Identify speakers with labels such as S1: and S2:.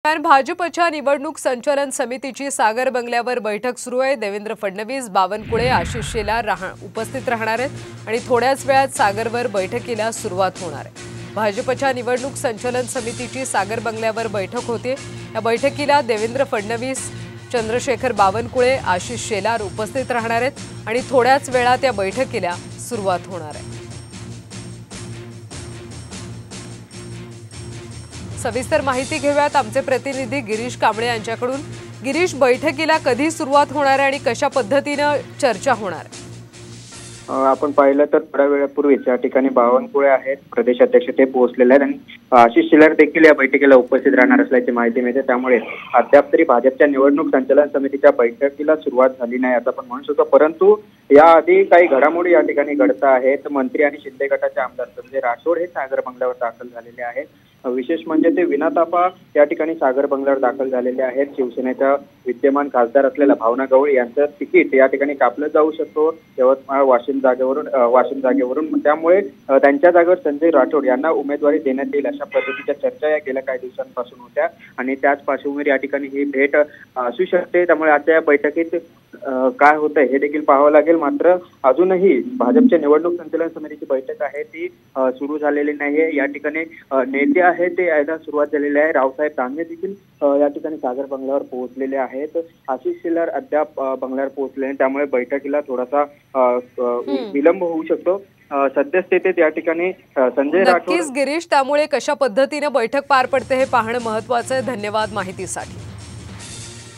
S1: दरम्यान भाजपच्या निवडणूक संचालन समितीची सागर बंगल्यावर बैठक सुरू आहे। देवेंद्र फडणवीस, बावनकुळे, आशिष शेलार उपस्थित राहणार आहेत आणि थोड्याच वेळात सागरवर बैठकीला सुरुवात होणार आहे। भाजपच्या निवडणूक संचालन समितीची सागर बंगल्यावर बैठक होते। या बैठकीला देवेंद्र फडणवीस, चंद्रशेखर बावनकुळे, आशिष शेलार उपस्थित राहणार आहेत आणि थोड्याच वेळात या बैठकीला सुरुवात होणार आहे। सविस्तर माहिती घेऊयात आमचे प्रतिनिधी गिरीश कांबळे यांच्याकडून। गिरीश, बैठकीला कधी सुरुवात होणार आहे आणि कशा पद्धतीने चर्चा होणार आहे?
S2: आपण पाहिलं तर थोड्या वेळापूर्वीच या ठिकाणी बावनकुळे आहेत, प्रदेश अध्यक्ष, ते पोहोचलेले आहेत आणि आशिष शेलार देखील या बैठकीला उपस्थित राहणार असल्याची माहिती मिळते। त्यामुळे अद्याप तरी भाजपच्या निवडणूक संचालन समितीच्या बैठकीला सुरुवात झाली नाही असं आपण म्हणू शकतो। परंतु याआधी काही घडामोडी या ठिकाणी घडत आहेत। मंत्री आणि शिंदे गटाचे आमदार संजय राठोड हे सागर बंगल्यावर दाखल झालेले आहेत। विशेष म्हणजे ते विनातापा या ठिकाणी सागर बंगल्यावर दाखल झालेले आहेत। शिवसेनेच्या विद्यमान खासदार असलेल्या भावना गवळी यांचं तिकीट या ठिकाणी कापलं जाऊ शकतो यवतमाळ वाशिम जागेवरून। त्यामुळे त्यांच्या जागेवर संजय राठोड यांना उमेदवारी देण्यात येईल अशा पद्धतीच्या चर्चा या गेल्या काही दिवसांपासून होत्या आणि त्याच पार्श्वभूमीवर या ठिकाणी ही भेट असू शकते। त्यामुळे आजच्या या बैठकीत काय होतंय हे देखील पाहावं लागेल। मात्र अजूनही भाजपच्या निवडणूक संचालन समितीची बैठक आहे ती सुरू झालेली नाहीये। या ठिकाणी नेते आहेत ते यायला सुरुवात झालेली आहे। रावसाहेब दानवे देखील या ठिकाणी सागर बंगल्यावर पोहोचलेले आहेत। आशिष शेलार अद्याप बंगल्यावर पोहोचले नाही, त्यामुळे बैठकीला थोडासा विलंब होऊ शकतो। सद्यस्थितीत या ठिकाणी संजय राठोड।
S1: नक्कीच गिरीश, त्यामुळे कशा पद्धतीने बैठक पार पडते हे पाहणं महत्त्वाचं आहे। धन्यवाद माहितीसाठी।